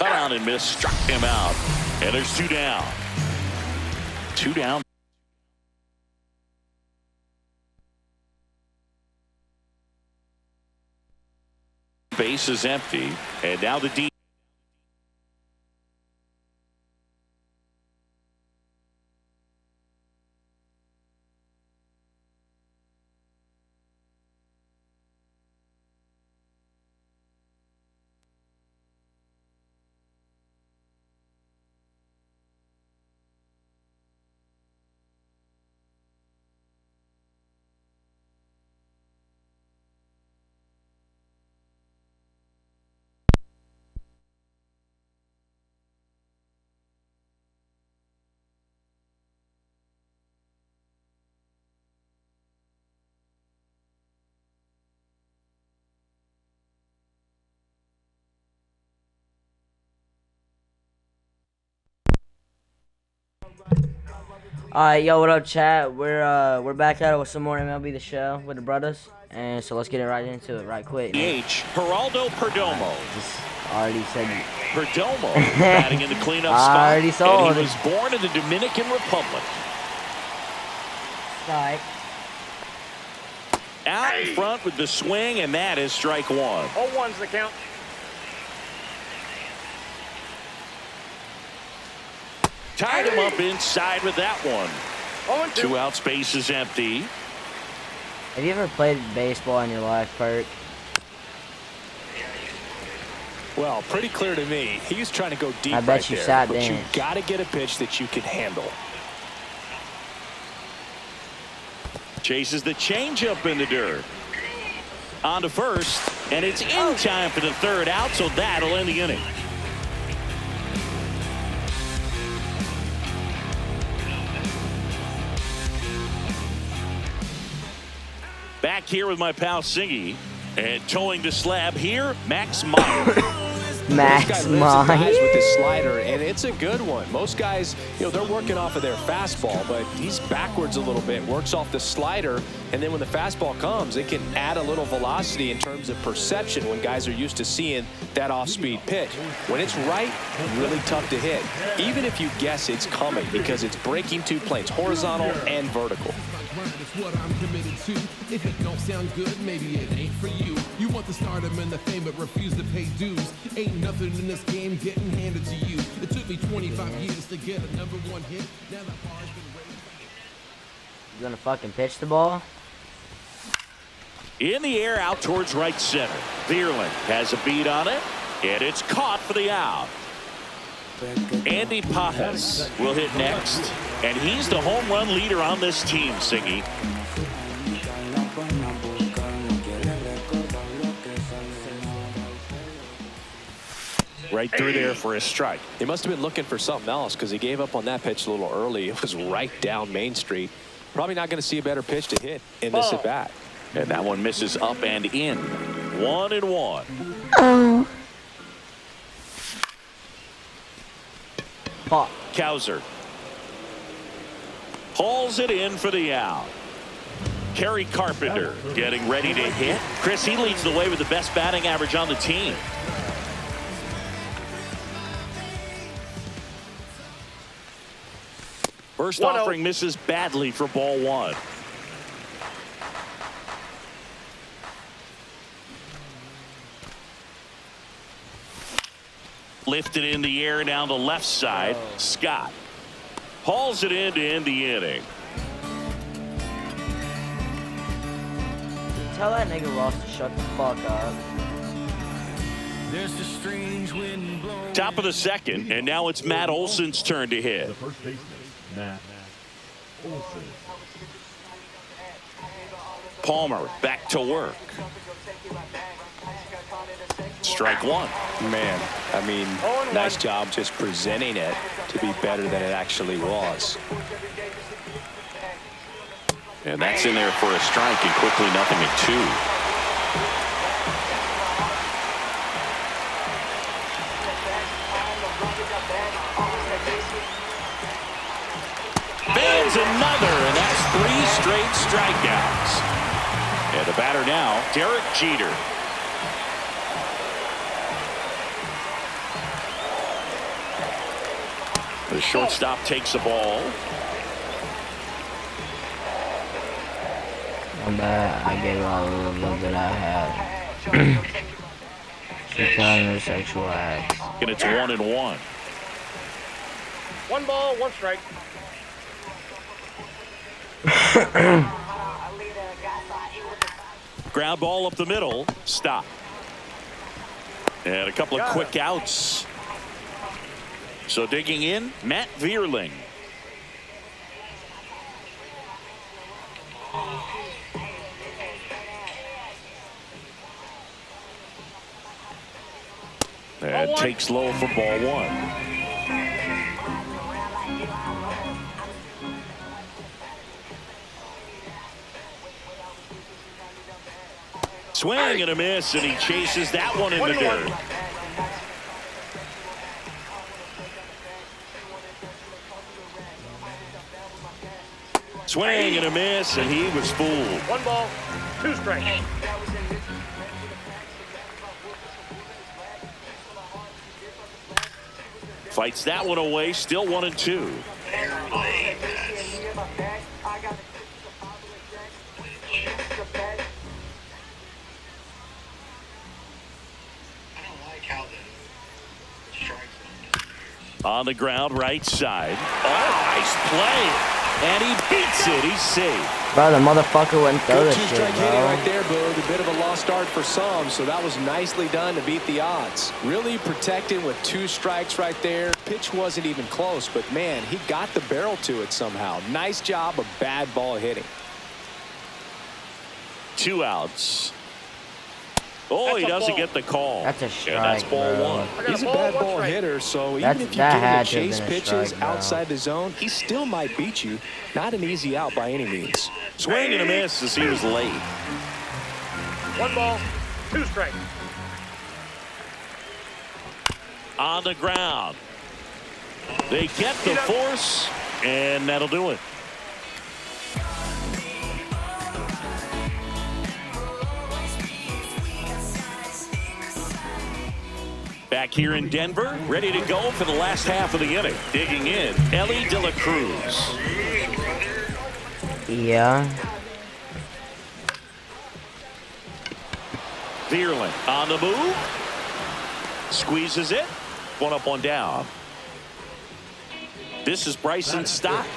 cut on and miss, struck him out. And there's 2 down. 2 down. Base is empty, and now the D. Alright, yo, what up, chat? We're back at it with some more MLB The Show with the brothers, and so let's get right into it right quick. Geraldo Perdomo. Just already said it. Perdomo batting in the cleanup spot. Already sold and he it. was born in the Dominican Republic. Strike. Out in front with the swing, and that is strike 1. 0-1's the count. Tied him up inside with that one. 0-2. 2 outs, base is empty. Have you ever played baseball in your life, Perk? Well, pretty clear to me. He was trying to go deep. I bet right you there, sat but bench. you got to get a pitch that you can handle. Chases the changeup in the dirt. On to first, and it's in time for the 3rd out, so that'll end the inning. Back here with my pal Singy, and towing the slab here, Max Meyer. Max This guy lives Meyer. and dies with his slider, and it's a good one. Most guys, they're working off of their fastball, but he's backwards a little bit, works off the slider, and then when the fastball comes, it can add a little velocity in terms of perception when guys are used to seeing that off-speed pitch. When it's right, really tough to hit, even if you guess it's coming, because it's breaking 2 planes, horizontal and vertical. It's what I'm committed to. If it don't sound good, maybe it ain't for you. You want the stardom and the fame, but refuse to pay dues. Ain't nothing in this game getting handed to you. It took me 25 years to get a #1 hit. Now the bar's been raised. You gonna fucking pitch the ball? In the air, out towards right center. Vierling has a beat on it, and it's caught for the out. Andy Pajas will hit next, and he's the home run leader on this team, Singy. Right through there for a strike. He must have been looking for something else because he gave up on that pitch a little early. It was right down Main Street. Probably not going to see a better pitch to hit in this at bat. And that one misses up and in. 1-1. Oh. Fuck. Cowser hauls it in for the out. Kerry Carpenter getting ready to hit. Chris, he leads the way with the best batting average on the team. First offering misses badly for ball 1. Lifted in the air down the left side. Scott hauls it in to end the inning. Tell that nigga Ross to shut the fuck up. There's a strange wind blowing. Top of the 2nd, and now it's Matt Olson's turn to hit. The first baseman, Matt Olson. Palmer back to work. Strike 1. Man, I mean, nice job just presenting it to be better than it actually was. And that's in there for a strike, and quickly 0-2. Bands another, and that's 3 straight strikeouts. And the batter now, Derek Jeter. The shortstop takes the ball. I'm bad. I gave all the love that I had. She kind of sexual acts. And it's 1-1. 1 ball, 1 strike. Ground ball up the middle. Stop. And a couple of quick outs. So digging in, Matt Vierling. And takes low for ball 1. Swing and a miss, and he chases that one in the dirt. Swing and a miss, and he was fooled. 1 ball, 2 strikes. Fights that one away, still 1-2. On the ground, right side. Oh, nice play. And he beats it. He's safe. Bro, the motherfucker wouldn't throw Good this shit, two-strike hitting bro. right there, Boog. A bit of a lost start for some, so that was nicely done to beat the odds. Really protected with 2 strikes right there. Pitch wasn't even close, but man, he got the barrel to it somehow. Nice job of bad ball hitting. 2 outs. Oh, he doesn't get the call. That's a And strike, that's ball bro. 1. He's a bad ball hitter, so even if you that give him had to to have chase been a pitches strike, bro. outside the zone, he still might beat you. Not an easy out by any means. Swing and a miss as he was late. 1 ball, 2 strikes. On the ground. They get the force, and that'll do it. Back here in Denver, ready to go for the last half of the inning. Digging in, Elly De La Cruz. Yeah. Vierling on the move. Squeezes it. 1 up, 1 down. This is Bryson Stott.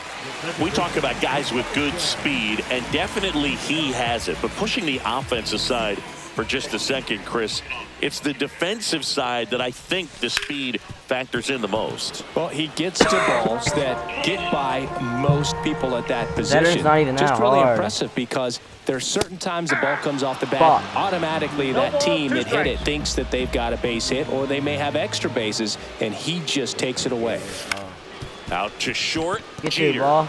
We talk about guys with good speed, and definitely he has it. But pushing the offense aside for just a second, Chris, it's the defensive side that I think the speed factors in the most. Well, he gets to balls that get by most people at that position. Not even Just that really hard. impressive because there's certain times the ball comes off the bat. Fuck. Automatically, that team that hit it thinks that they've got a base hit, or they may have extra bases, and he just takes it away. Out to short. Get Jeter your ball.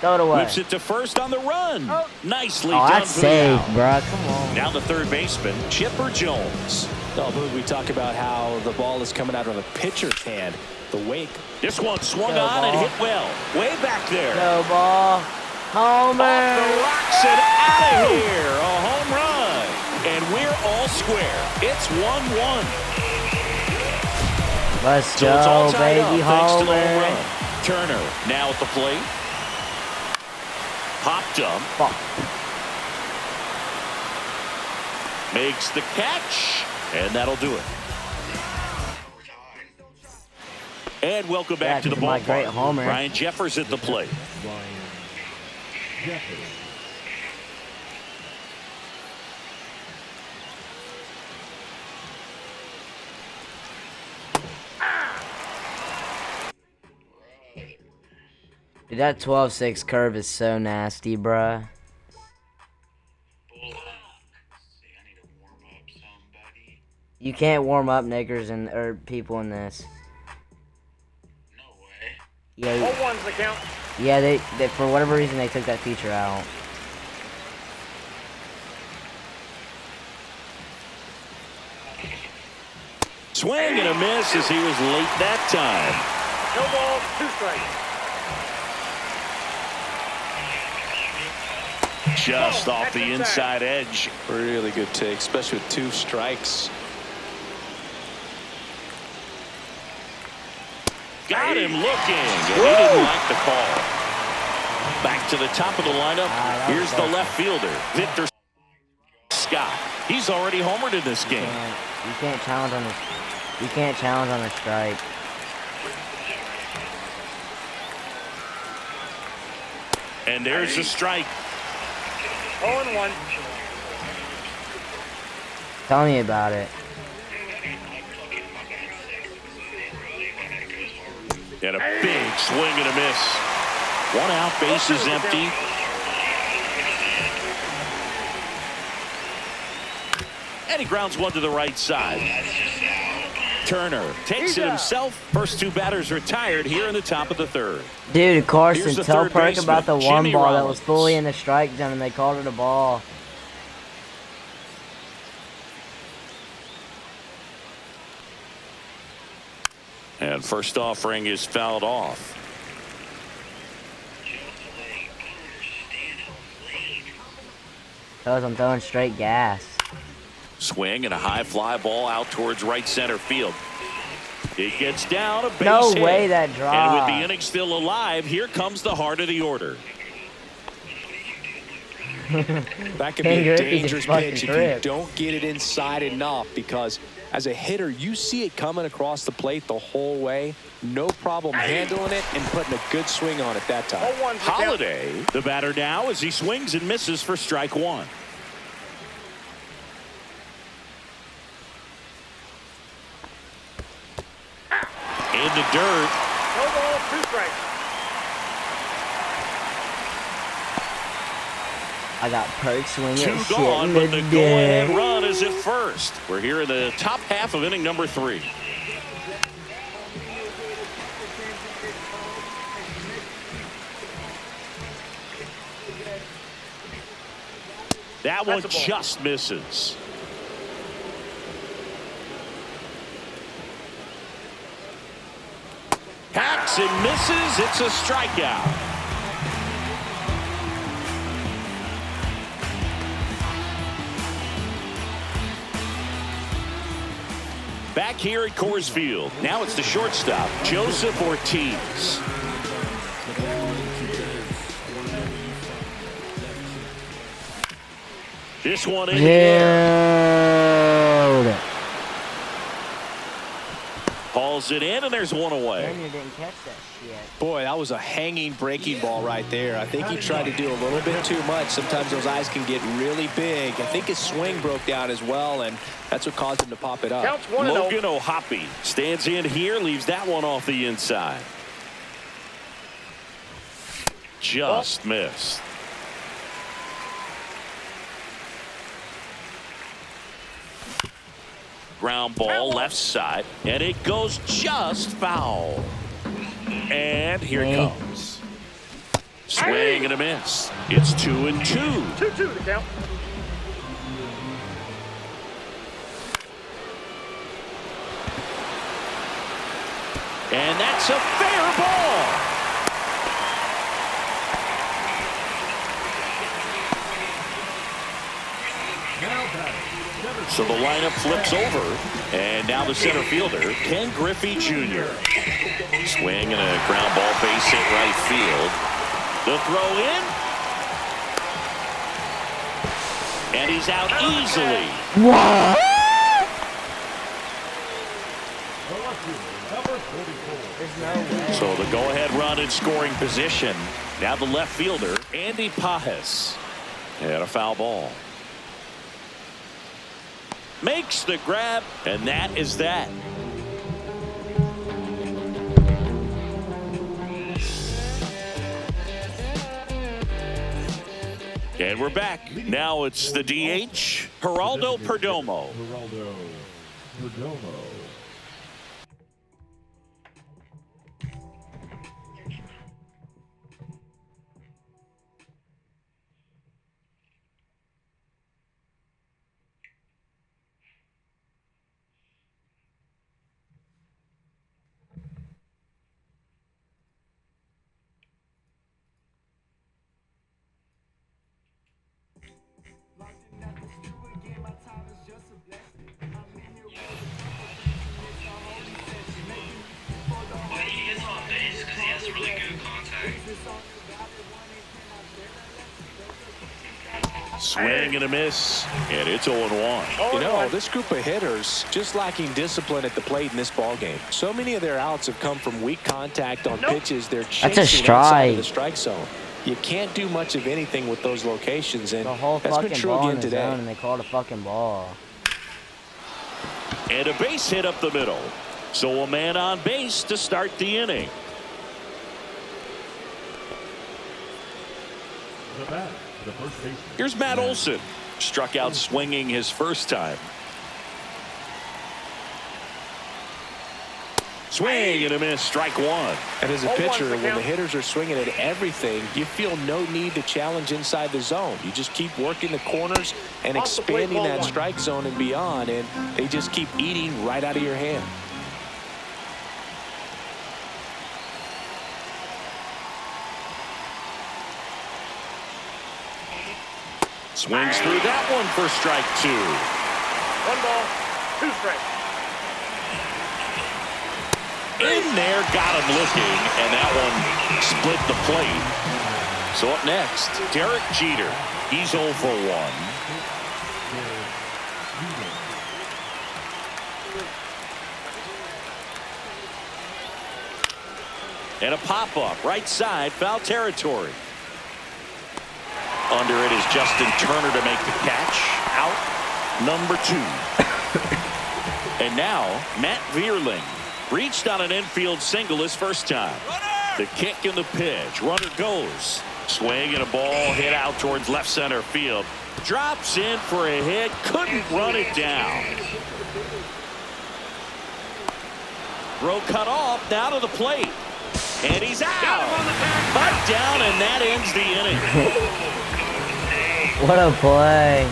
Throw it away. whips it to first on the run. Nicely Oh, done that's for the safe, out. bro. Come on. Now the third baseman, Chipper Jones. Oh, Boog, we talk about how the ball is coming out of the pitcher's hand. The wake. This one swung No on and ball. hit well. Way back there. No ball. Homer. Off the rocks and out of here. A home run. And we're all square. It's 1-1. Let's So it's all go, tied baby. up thanks to the home Homer. run. Turner now at the plate. Popped up. Fuck. Makes the catch. And that'll do it. And welcome back Yeah, to the my great ballpark. homer. Ryan Jeffers at the plate. Ryan Jeffers. Dude, that 12-6 curve is so nasty, bruh. You can't warm up niggers or people in this. No way. Yeah, 0-1's the count. yeah. They for whatever reason they took that feature out. Swing and a miss as he was late that time. No ball, 2 strikes. Just off the inside edge. Really good take, especially with 2 strikes. Got him looking, and he didn't like the call. Back to the top of the lineup. Here's the left fielder, Victor Scott. He's already homered in this game. You can't challenge on this. You can't challenge on a strike. And there's the strike. 0-1. Tell me about it. And a big swing and a miss. One out, base is empty. And he grounds one to the right side. Turner takes it himself. First two batters retired here in the top of the third. Dude, Carson, Here's the tell third Perk about the baseman, one Jimmy ball that was Rollins. fully in the strike zone and they called it a ball. And first offering is fouled off. Cause I'm throwing straight gas. Swing and a high fly ball out towards right center field. It gets down a base No hit. way that And with dropped. the inning still alive, here comes the heart of the order. That could be Ken a Griffey dangerous just fucking pitch if you tripped. don't get it inside enough, because as a hitter, you see it coming across the plate the whole way. No problem handling it and putting a good swing on it that time. 0-1. Holiday, the batter now, as he swings and misses for strike one. In the dirt. No ball, 2 strikes. I got Perk swinging Two shit gone, in but the the go-ahead dirt. run is at first. We're here in the top half of inning number 3. That one That's a ball. just misses. Hacks and misses. It's a strikeout. Back here at Coors Field. Now it's the shortstop, Joseph Ortiz. This one in the air. Dude. Hauls it in, and there's one away. Daniel didn't catch that shit. Boy, that was a hanging breaking ball right there. I think he tried to do a little bit too much. Sometimes those eyes can get really big. I think his swing broke down as well, and that's what caused him to pop it up. Counts 1-0. Logan O'Hoppe stands in here, leaves that one off the inside. Just missed. Ground ball left side, and it goes just foul. And here it comes. Swing and a miss. It's 2-2. 2-2 to count. And that's a fair ball. So the lineup flips over, and now the center fielder, Ken Griffey Jr. Swing and a ground ball, base hit right field. The throw in. And he's out easily. So the go-ahead run in scoring position. Now the left fielder, Andy Pajes. And a foul ball. Makes the grab, and that is that. And we're back. Now it's the DH, Geraldo Perdomo. Geraldo Perdomo. Swing and a miss, and it's 0-1. You know, this group of hitters just lacking discipline at the plate in this ball game. So many of their outs have come from weak contact on pitches they're chasing outside of the strike zone. You can't do much of anything with those locations, and the whole that's been fucking true ball again in the today. zone, and they called a fucking ball. And a base hit up the middle. So a man on base to start the inning. The bat, the first baseman. Here's Matt Olson. Struck out swinging his first time. Swing and a miss, strike one. And as a pitcher, when the hitters are swinging at everything, you feel no need to challenge inside the zone. You just keep working the corners and expanding that strike zone and beyond, and they just keep eating right out of your hand. Swings through that one for strike two. 1 ball, 2 strikes. In there, got him looking, and that one split the plate. So up next, Derek Jeter. He's 0 for 1. And a pop-up, right side, foul territory. Under it is Justin Turner to make the catch. Out number 2. And now, Matt Vierling. Reached on an infield single his first time. The kick and the pitch. Runner goes. Swing and a ball hit out towards left center field. Drops in for a hit. Couldn't run it down. Throw cut off. Now to the plate. And he's out. Butt down, and that ends the inning. What a play.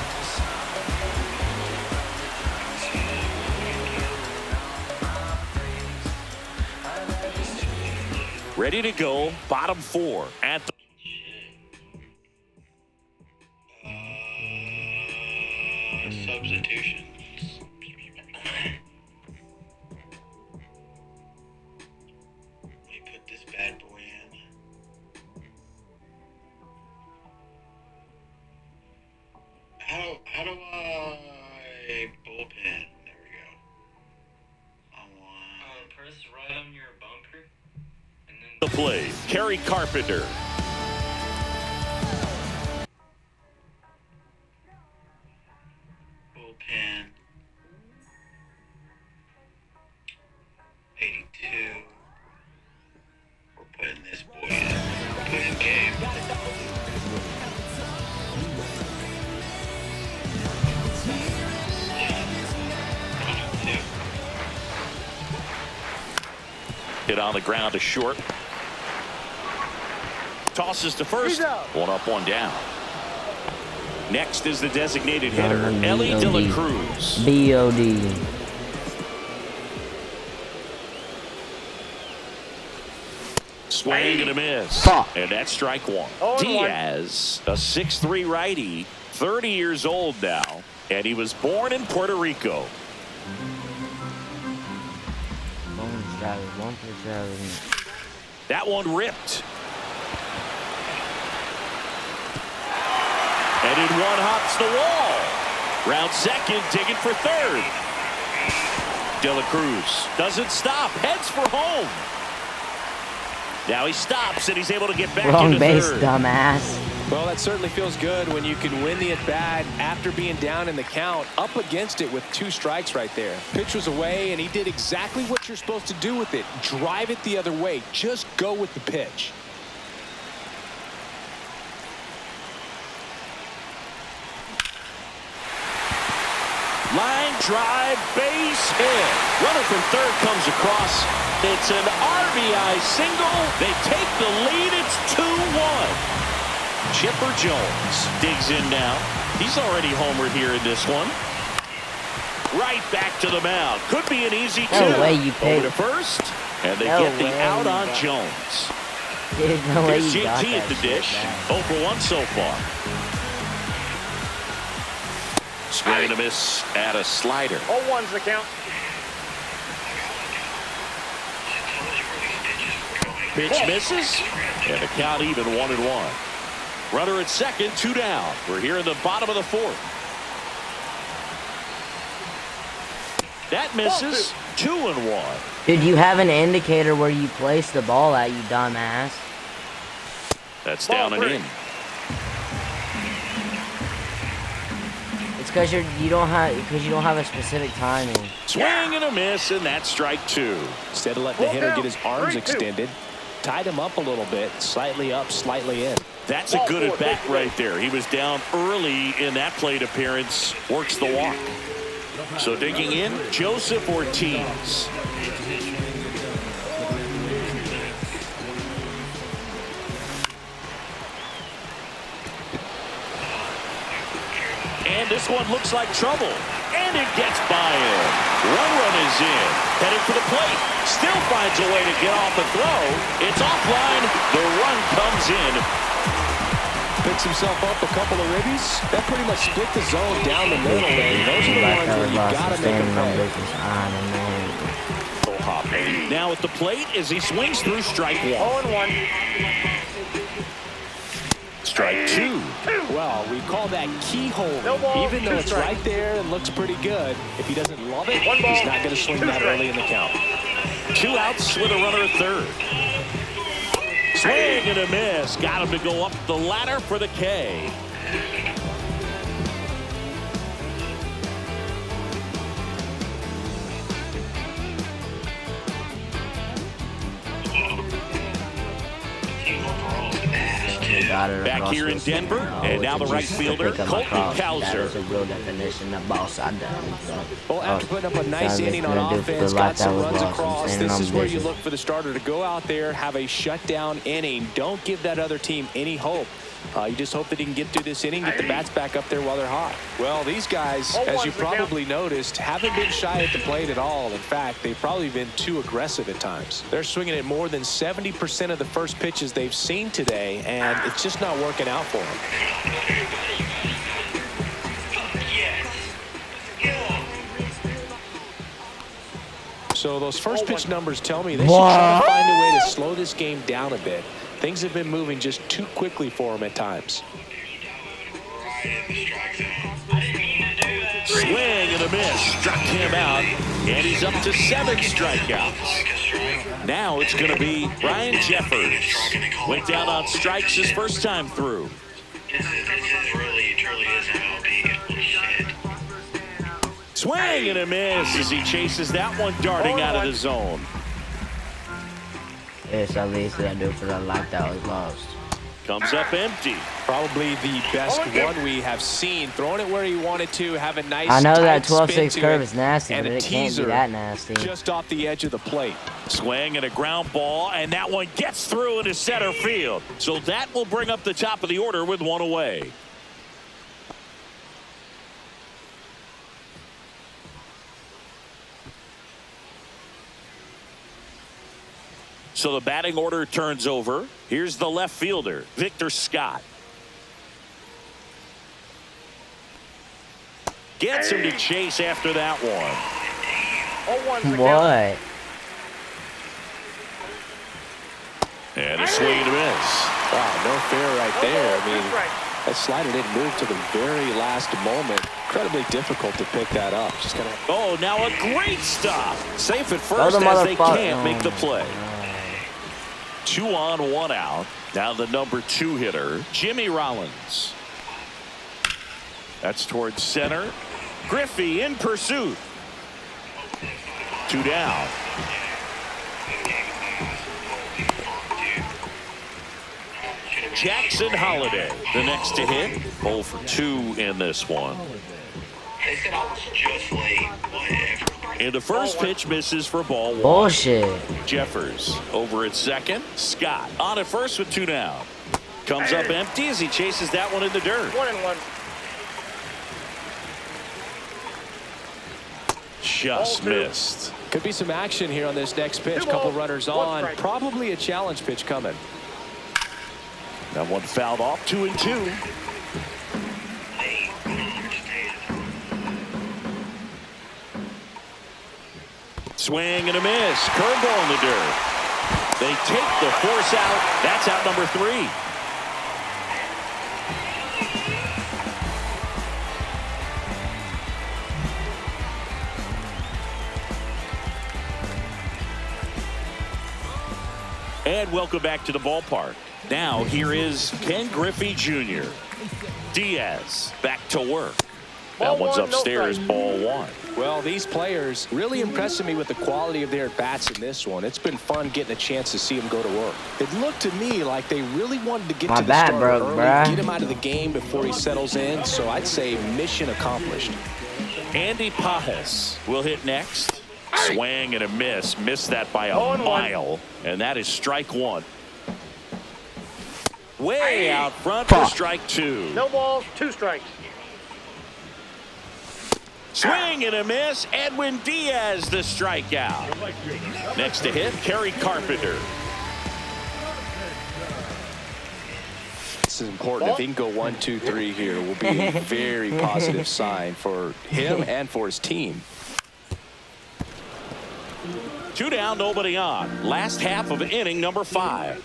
Ready to go, bottom 4 at the substitutions. Let me put this bad boy in. How do I bullpen? There we go. I want press right on your bumper. the play. Kerry Carpenter. bullpen. 82. We're putting this boy in. Put in game. Hit on the ground to short. Tosses to first. 1 up, 1 down. Next is the designated hitter, Ellie De La Cruz. B.O.D. Swing and a miss. And that's strike 1. Diaz, a 6'3 righty, 30 years old now, and he was born in Puerto Rico. That one ripped. And in one hops the wall. Round second, digging for third. De La Cruz doesn't stop, heads for home. Now he stops and he's able to get back Wrong into base, third. dumbass. Well, that certainly feels good when you can win the at-bat after being down in the count, up against it with 2 strikes right there. Pitch was away, and he did exactly what you're supposed to do with it. Drive it the other way. Just go with the pitch. Line drive, base hit. Runner from third comes across. It's an RBI single. They take the lead. It's 2-1. Chipper Jones digs in now. He's already homered here in this one. Right back to the mound. Could be an easy 2. No way you Over picked. to first, and they No get the way out you on got- Jones. There's no way Here's you got JT that at the shit dish. back. 0 for 1 so far. Swing and a miss at a slider. 0-1's the count. Pitch misses, and the count even 1-1. Runner at second, 2 down. We're here in the bottom of the 4th. That misses. 2-1. Dude, you have an indicator where you place the ball at, you dumbass. That's down and in. It's because you don't have a specific timing. Swing and a miss, and that's strike 2. Instead of letting the hitter get his arms extended, tied him up a little bit, slightly up, slightly in. That's a good at bat right there. He was down early in that plate appearance. Works the walk. So digging in, Joseph Ortiz. And this one looks like trouble. And it gets by him. 1 run is in. Headed for the plate. Still finds a way to get off the throw. It's offline. The run comes in. Picks himself up a couple of ribbies. That pretty much split the zone down the middle. And those are the ones where you got to make a play. Now at the plate as he swings through strike 1. 0-1. Strike 2. Well, we call that keyhole. No ball, Even though 2 it's strikes. right there and looks pretty good, if he doesn't love it, 1 ball, he's not going to swing 2 that strikes. early in the count. 2 outs with a runner at third. Swing and a miss. Got him to go up the ladder for the K. Back here in Denver, and now the right fielder, Colton Cowser. Well, after putting up a nice inning on offense, got some runs across, this is where you look for the starter to go out there, have a shutdown inning. Don't give that other team any hope. You just hope that he can get through this inning, get the bats back up there while they're hot. Well, these guys, as you probably noticed, haven't been shy at the plate at all. In fact, they've probably been too aggressive at times. They're swinging at more than 70% of the first pitches they've seen today, and it's just not working out for them. So those first pitch numbers tell me they should try to find a way to slow this game down a bit. Things have been moving just too quickly for him at times. Swing and a miss. Struck him out, and he's up to 7 strikeouts. Now it's going to be Ryan Jeffers. Went down on strikes his first time through. This really, truly is MLB. Shit. Swing and a miss as he chases that one darting out of the zone. It's at least that I do for the life that was lost. Comes up empty. Probably the best one we have seen. Throwing it where he wanted to, have a nice I know that tight 12-6 spin curve to is nasty, and but a it can't be teaser that nasty. just off the edge of the plate. Swing and a ground ball, and that one gets through into center field. So that will bring up the top of the order with 1 away. So the batting order turns over. Here's the left fielder, Victor Scott. Gets him to chase after that one. 0-1. What? And a swing and a miss. Wow, no fair right there. I mean, that slider didn't move to the very last moment. Incredibly difficult to pick that up. Just kind of. Oh, now a great stop. Safe at Oh, first the as they motherfucker. can't make the play. 2 on, 1 out. Now the number 2 hitter, Jimmy Rollins. That's towards center. Griffey in pursuit. 2 down. Jackson Holiday, the next to hit. 0 for 2 in this one. They said I was just late. Whatever. And the first pitch misses for ball 1. Bullshit. Jeffers over at second. Scott on at first with 2 down. Comes up empty as he chases that one in the dirt. 1-1. Just missed. Could be some action here on this next pitch. Couple runners on. Probably a challenge pitch coming. That one fouled off. 2-2. Swing and a miss. Curveball in the dirt. They take the force out. That's out number 3. And welcome back to the ballpark. Now here is Ken Griffey Jr. Diaz back to work. That one's upstairs, ball one. Well, these players really impressing me with the quality of their at-bats in this one. It's been fun getting a chance to see them go to work. It looked to me like they really wanted to get to the starter early, get him out of the game before he settles in. So I'd say mission accomplished. Andy Pajes will hit next. Swing and a miss. Missed that by a mile. And that is strike one. Way out front for strike two. No balls, 2 strikes. Swing and a miss. Edwin Diaz the strikeout. Next to hit, Kerry Carpenter. This is important. If he can go 1, 2, 3 here, it will be a very positive sign for him and for his team. 2 down, nobody on. Last half of inning number 5.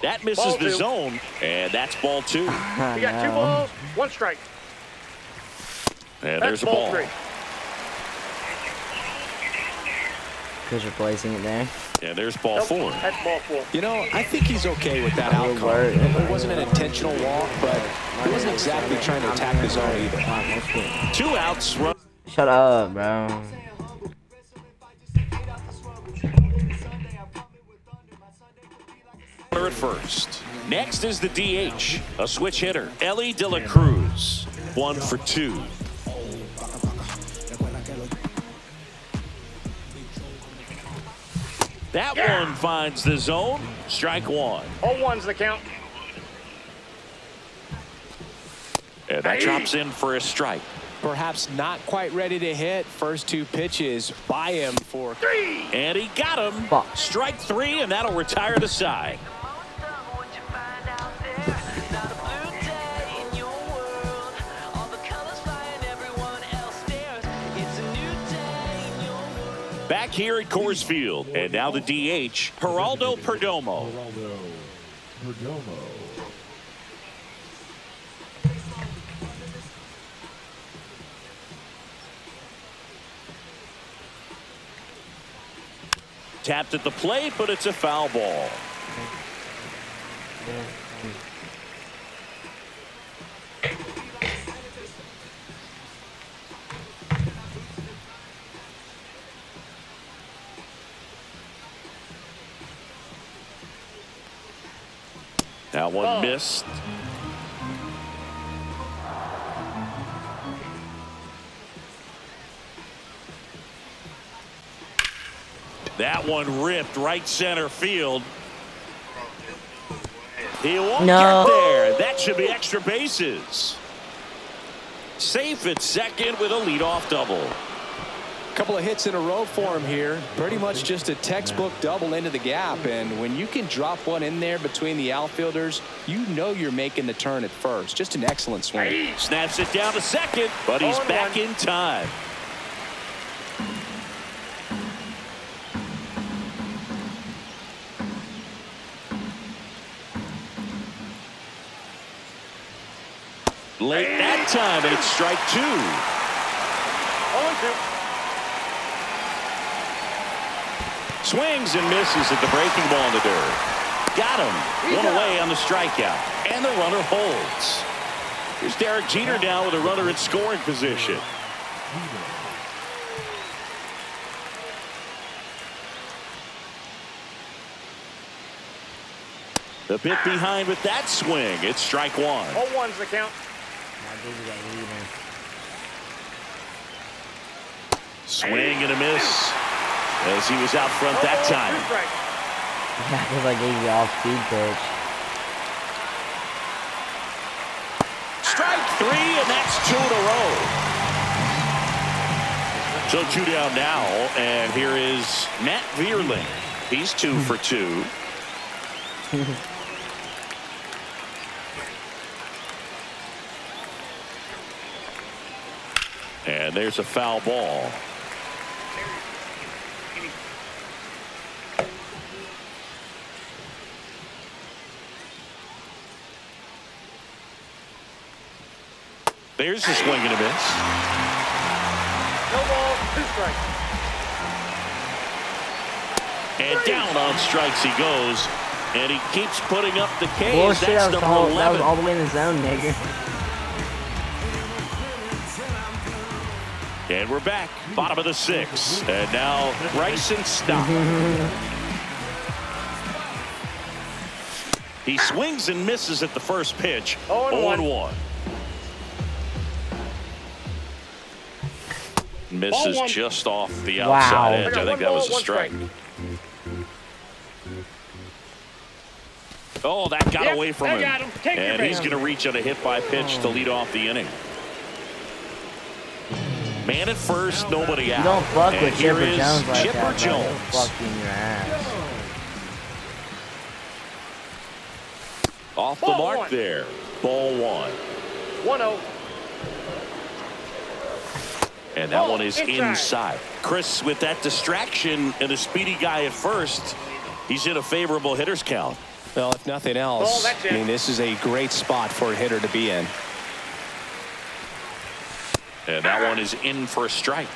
That misses Ball the 2. zone, and that's ball 2. We got 2 balls, 1 strike. And That's there's a ball. 3. Who's replacing it there? And there's ball 4. That's ball 4. You know, I think he's okay with that outcome. It wasn't an intentional walk, but he wasn't exactly trying to attack the zone either. 2 outs. Run. Shut up, bro. At first. Next is the DH, a switch hitter, Ellie De La Cruz. 1 for 2. That one finds the zone. Strike 1. 0-1's the count. And that drops in for a strike. Perhaps not quite ready to hit. First 2 pitches by him for 3. And he got him. Strike 3, and that'll retire the side. Back here at Coors Field, and now the DH, Geraldo Perdomo. Tapped at the plate, but it's a foul ball. That one missed. That one ripped right center field. He won't get there. That should be extra bases. Safe at second with a leadoff double. couple of hits in a row for him here. Pretty much just a textbook double into the gap. And when you can drop one in there between the outfielders, you know you're making the turn at first. Just an excellent swing. Snaps it down to second, but he's back in time. Late that time, and it's strike two. 0-2. Swings and misses at the breaking ball in the dirt. Got him. One away on the strikeout. And the runner holds. Here's Derek Jeter down with a runner in scoring position. The bit behind with that swing. It's strike one. 0-1's the count. Swing and a miss as he was out front that time. Because I gave you off speed pitch. Strike three, and that's two in a row. So two down now, and here is Matt Vierling. He's 2 for 2. And there's a foul ball. There's a swing and a miss. No ball, 2 strikes. And down on strikes he goes. And he keeps putting up the K's. Bullshit, That's that number was 11. all the way in the zone, nigga. And we're back, bottom of the 6th. And now Bryson Stott. He swings and misses at the first pitch. 0-1. Misses just off the outside edge. I think that was a strike. Oh, that got away from him. And he's going to reach on a hit by pitch to lead off the inning. Man at first, nobody out. You don't fuck and with here Chipper is Jones like Chipper that, Jones. He'll fuck you in your ass. Off the mark there. Ball 1. 1-0. And that one is inside. Chris, with that distraction and a speedy guy at first, he's in a favorable hitter's count. Well, if nothing else, I mean, this is a great spot for a hitter to be in. And that one is in for a strike.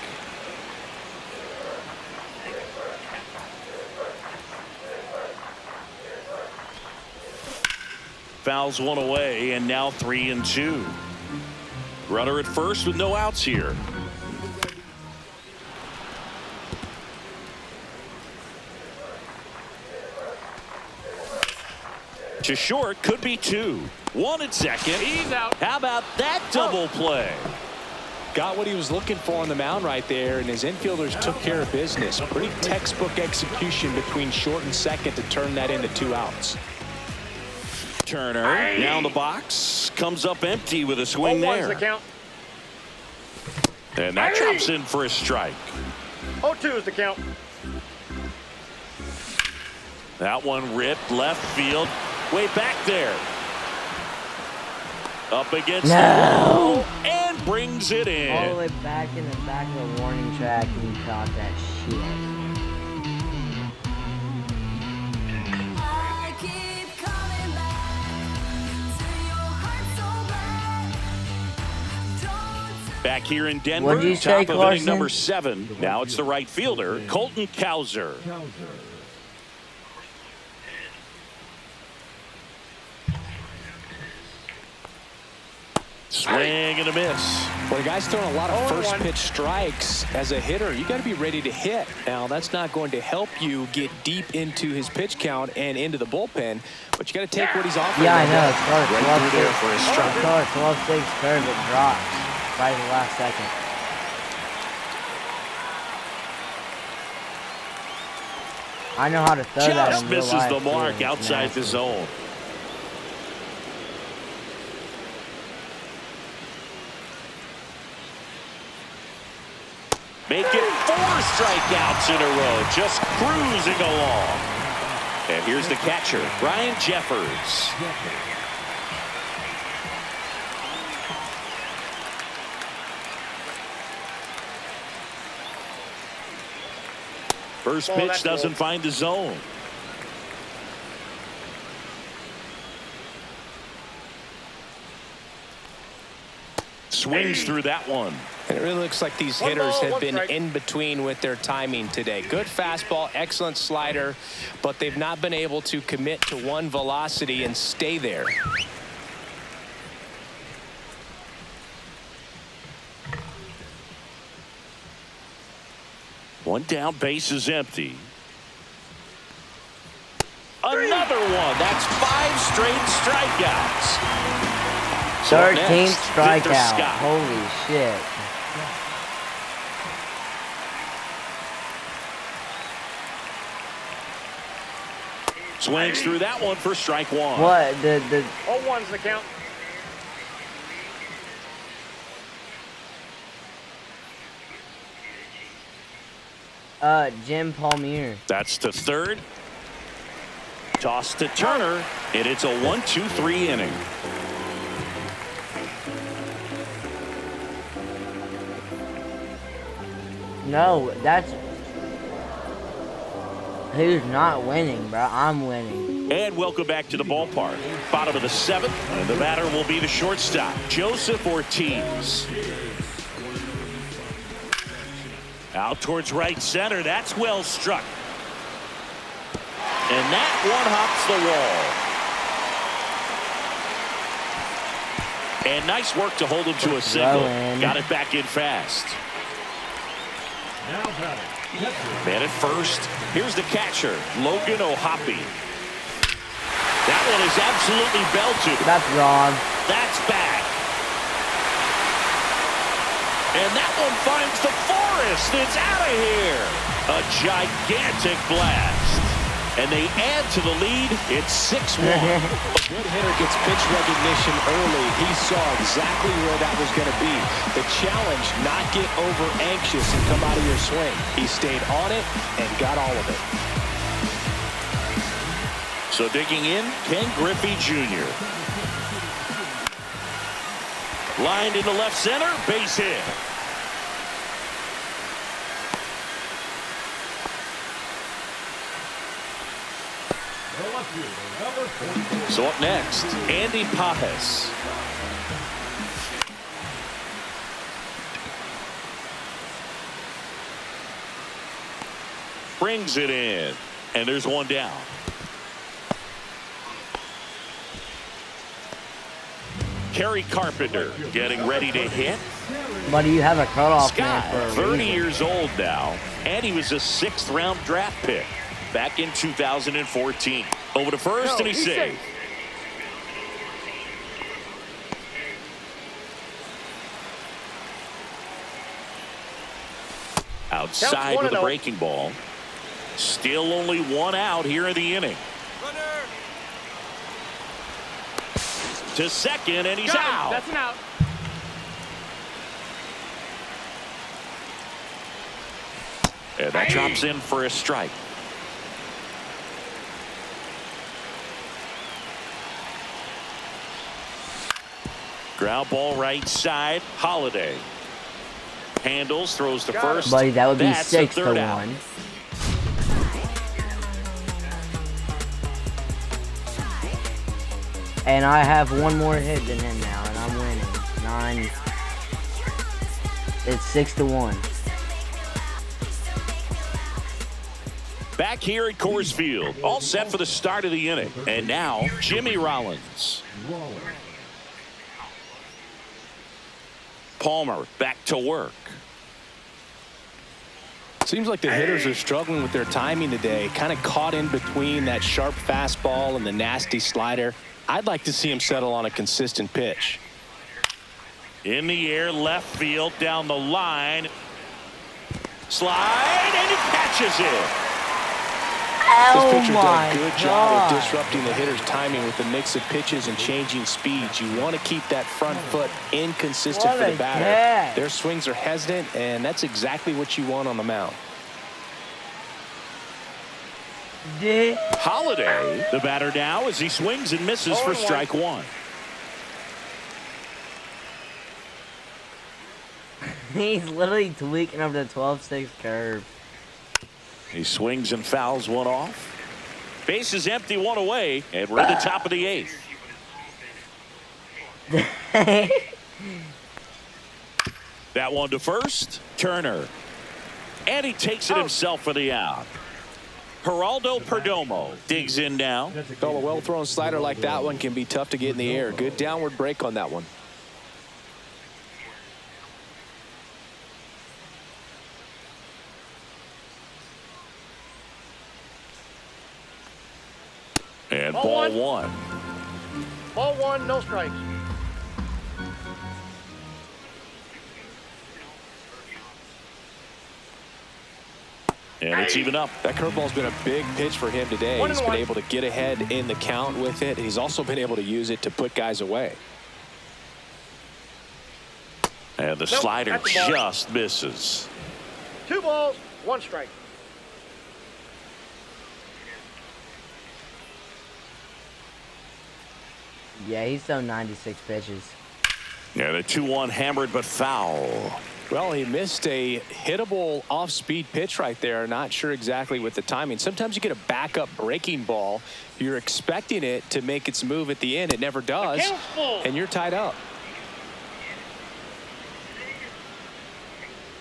Fouls one away, and now 3-2. Runner at first with no outs here. To short, could be 2. 1 at second. He's out. How about that double play? Got what he was looking for on the mound right there, and his infielders took care of business. Pretty textbook execution between short and second to turn that into 2 outs. Turner down the box, comes up empty with a swing there. The count. And that drops in for a strike. 0-2 is the count. That one ripped left field, way back there. Up against the wall and brings it in. All the way back in the back of the warning track, and he caught that shit. Back here in Denver, What'd you say, top of inning Carson? number 7. Now it's the right fielder, Colton Cowser. Swing and a miss. Well, the guy's throwing a lot of first pitch strikes. As a hitter, you got to be ready to hit. Now, that's not going to help you get deep into his pitch count and into the bullpen, but you got to take what he's offering. Yeah, I know. It's hard. Right through there for a strike. It's hard. 12-6 curve, it drops right in the last second. I know how to throw that Just in real misses life, the mark too. It's outside nasty. the zone. Make it 4 strikeouts in a row, just cruising along. And here's the catcher, Brian Jeffers. First pitch doesn't find the zone. Swings through that one. And it really looks like these hitters have been in between with their timing today. Good fastball, excellent slider, but they've not been able to commit to one velocity and stay there. One down, base is empty. Another one. That's 5 straight strikeouts. 13th Victor strikeout. Scott. Holy shit. Swings through that one for strike 1. What? The 0-1's the count. Jim Palmier. That's to third. Toss to Turner, and it's a 1-2-3 inning. No, that's who's not winning, bro. I'm winning. And welcome back to the ballpark. Bottom of the 7th, and the batter will be the shortstop, Joseph Ortiz. Out towards right center. That's well struck. And that one hops the wall. And nice work to hold him to a single. Got it back in fast. Now batting. Man at first. Here's the catcher, Logan O'Hoppe. That one is absolutely belted. That's wrong. That's back. And that one finds the forest. It's out of here. A gigantic blast. And they add to the lead. It's 6-1. A good hitter gets pitch recognition early. He saw exactly where that was going to be. The challenge, not get over anxious and come out of your swing. He stayed on it and got all of it. So digging in, Ken Griffey Jr. Lined into left center, base hit. So up next, Andy Pages. Brings it in, and there's one down. Kerry Carpenter getting ready to hit. Buddy, you have a cutoff Scott, man for a 30 reason. years old now, and he was a 6th-round draft pick back in 2014. Over to first, and he's safe. Outside with a breaking ball. Still only one out here in the inning. To second, and he's out. That's an out. And that drops in for a strike. Ground ball right side. Holiday handles, throws to first. Buddy, that would be That's the 6-1. And I have one more hit than him now, and I'm winning. 9. It's 6-1. Back here at Coors Field, all set for the start of the inning. And now, Jimmy Rollins. Palmer back to work. Seems like the hitters are struggling with their timing today. Kind of caught in between that sharp fastball and the nasty slider. I'd like to see him settle on a consistent pitch. In the air, left field, down the line. Slide, and he catches it. This Oh pitcher my does a good job of disrupting the hitter's timing with the mix of pitches and changing speeds. You want to keep that front foot inconsistent What for the a batter. catch. Their swings are hesitant, and that's exactly what you want on the mound. Holiday, the batter now, as he swings and misses for strike one. He's literally tweaking over the 12-6 curve. He swings and fouls one off. Base is empty, one away, and we're at the top of the 8th. That one to first, Turner. And he takes it himself for the out. Geraldo Perdomo digs in now. Well, a well-thrown slider like that one can be tough to get in the air. Good downward break on that one. And ball one. Ball one, no strikes. And it's even up. That curveball's been a big pitch for him today. 1-1. He's been able to get ahead in the count with it. He's also been able to use it to put guys away. And the slider that's the ball. just misses. 2 balls, 1 strike. Yeah, he's thrown 96 pitches. And a 2-1 hammered but foul. Well, he missed a hittable off-speed pitch right there. Not sure exactly with the timing. Sometimes you get a backup breaking ball. You're expecting it to make its move at the end. It never does. And you're tied up.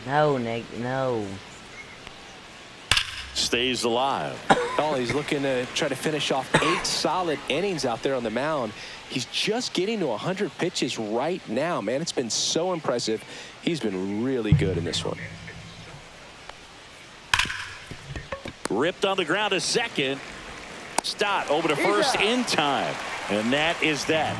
No, Nick, no. stays alive. Oh, he's looking to try to finish off 8 solid innings out there on the mound. He's just getting to 100 pitches right now, man. It's been so impressive. He's been really good in this one. Ripped on the ground to second. Stott over to first in time. And that is that.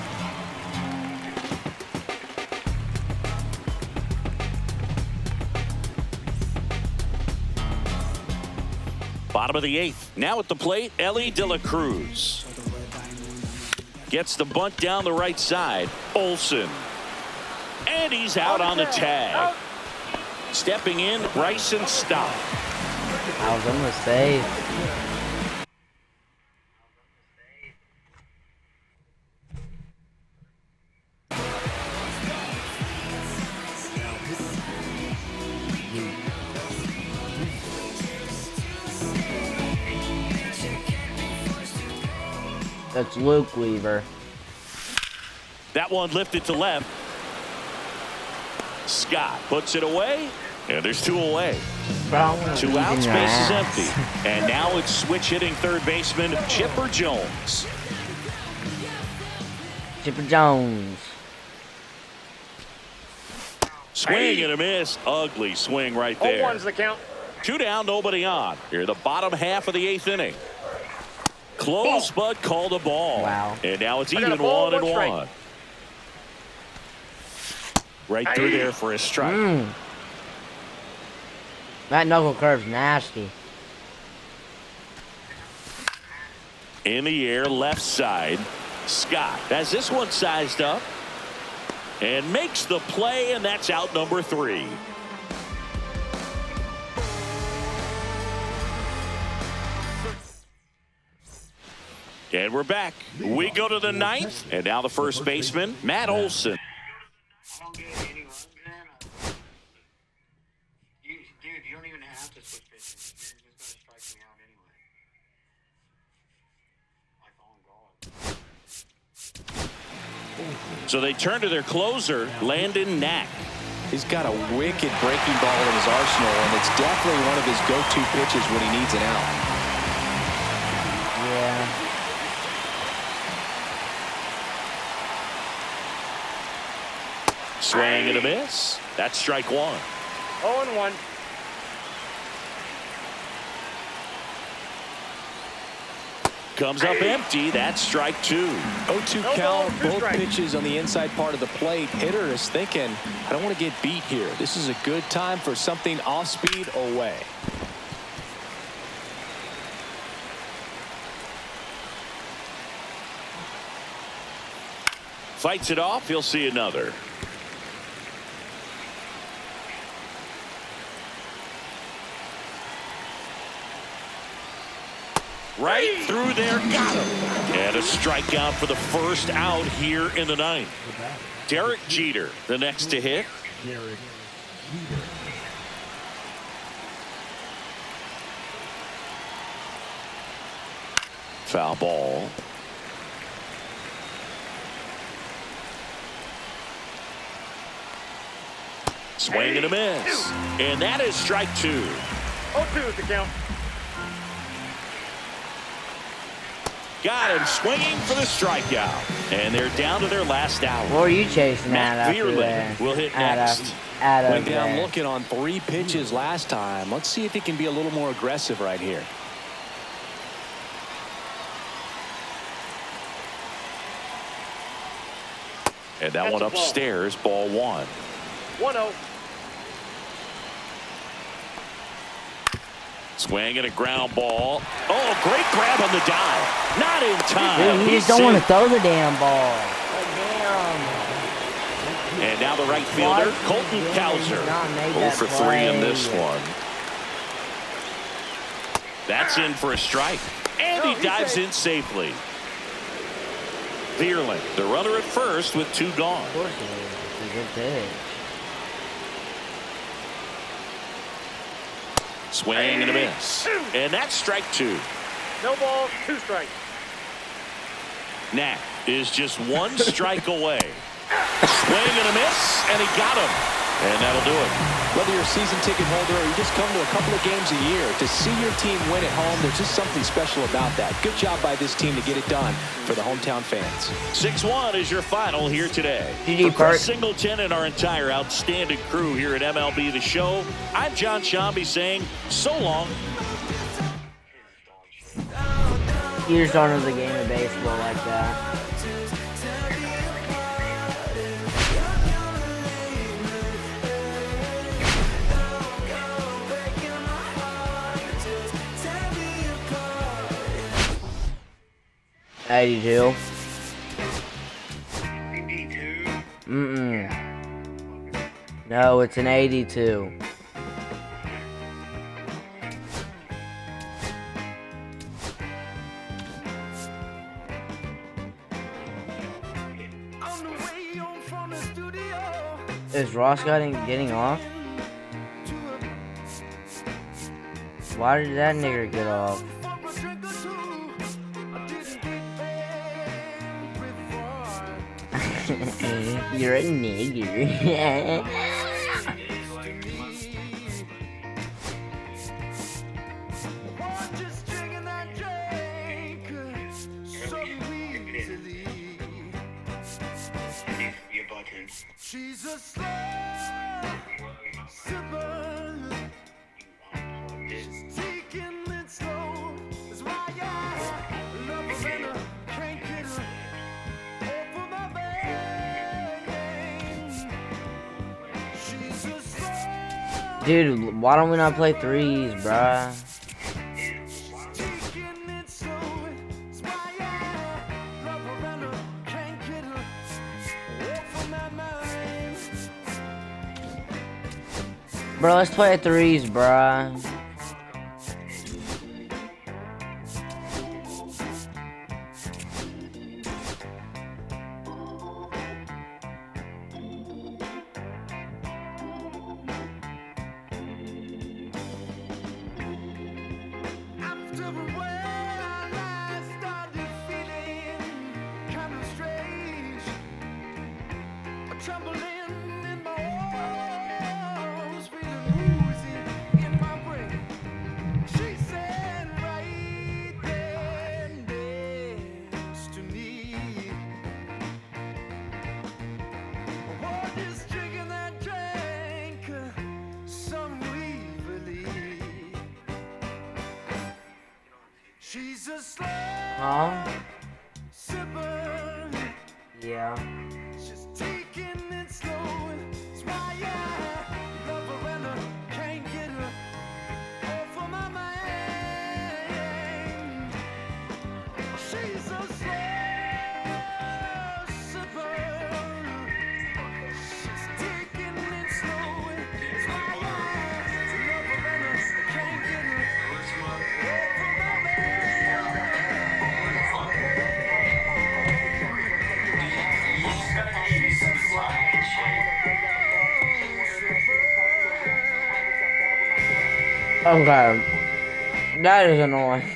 Bottom of the 8th. Now at the plate, Elly De La Cruz. Gets the bunt down the right side. Olson. And he's out on the tag. Stepping in, Bryson Stott. I was almost safe. That's Luke Weaver. That one lifted to left. Scott puts it away, and there's 2 away. 2 outs, base is empty. And now it's switch hitting third baseman Chipper Jones. Chipper Jones. Swing and a miss. Ugly swing right there. 0-1's the count. 2 down, nobody on. Here the bottom half of the 8th inning. Close, but called a ball. Wow. And now it's I got even a ball, 1-1. one strike. Right through there for a strike. That knuckle curve's nasty. In the air, left side. Scott has this one sized up and makes the play, and that's out number 3. And we're back. We go to the 9th, and now the first baseman, Matt Olson. I don't get any runs, man. Dude, you don't even have to switch pitches. You're just going to strike me out anyway. Like on God. So they turn to their closer, Landon Knack. He's got a wicked breaking ball in his arsenal, and it's definitely one of his go-to pitches when he needs an out. Yeah. Swing and a miss. That's strike 1. 0-1. Comes up empty. That's strike 2. 0-2 No count, ball, 2 both strikes. pitches on the inside part of the plate. Hitter is thinking, I don't want to get beat here. This is a good time for something off speed away. Fights it off. He'll see another. Right through there, got him. And a strikeout for the first out here in the 9th. Derek Jeter, the next to hit. Derek Jeter. Foul ball. Swing and a miss. And that is strike 2. 0-2 is the count. Got him swinging for the strikeout. And they're down to their last out. What were you chasing Matt at after Vierling there? will hit next. Went down looking on 3 pitches last time. Let's see if he can be a little more aggressive right here. And that That's one a ball. upstairs, ball 1. 1-0. Swing and a ground ball. Oh, great grab on the dive. Not in time. Dude, you just don't want to throw the damn ball. And now the right fielder, Colton Cowser. 0 for 3 in this one. That's in for a strike. And he dives in safely. Vierling, the runner at first with 2 gone. Of course it is. It's a good pitch. Swing and a miss. And that's strike 2. No balls, 2 strikes. Knack is just 1 strike away. Swing and a miss, and he got him. And that'll do it. Whether you're a season ticket holder or you just come to a couple of games a year, to see your team win at home, there's just something special about that. Good job by this team to get it done for the hometown fans. 6-1 is your final here today. GG, For Chris Bert. Singleton and our entire outstanding crew here at MLB The Show, I'm John Shambi saying so long. You just don't know the game of baseball like that. 82. 82? No, it's an 82. Is Ross getting off? Why did that nigger get off? You're a nigger. Your button. She's a slow sipper. She's taking it slow. That's why I love her and I can't get her off my veins. She's a slow. Dude, why don't we not play threes, bruh? Taking it slow. That's why I love her and I can't get her off my mind. Bro, let's play threes, bruh. After a while, I started feeling kinda strange. A trembling in my walls, feeling woozy in my brain. She said right there next to me, what is drinking that drink so evilly? She's a slow Huh? sipper. Yeah. She's taking it slow. That's why I love her and I can't get her off of my mind. She's a slow sipper. She's taking it slow. That's why I love her and I can't get her off of my mind. Okay. That is annoying.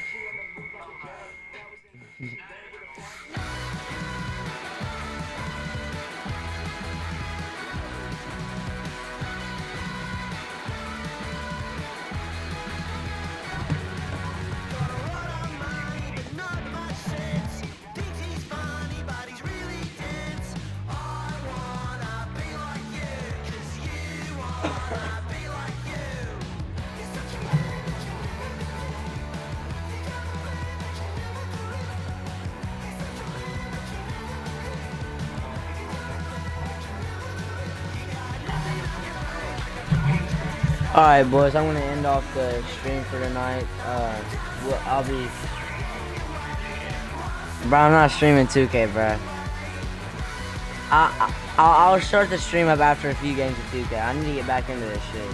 Alright, boys, I'm gonna end off the stream for tonight. I'll be. Bro, I'm not streaming 2K, bro. I'll start the stream up after a few games of 2K. I need to get back into this shit.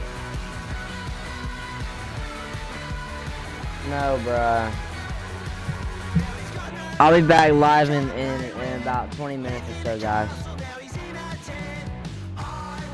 No, bruh. I'll be back live in about 20 minutes or so, guys.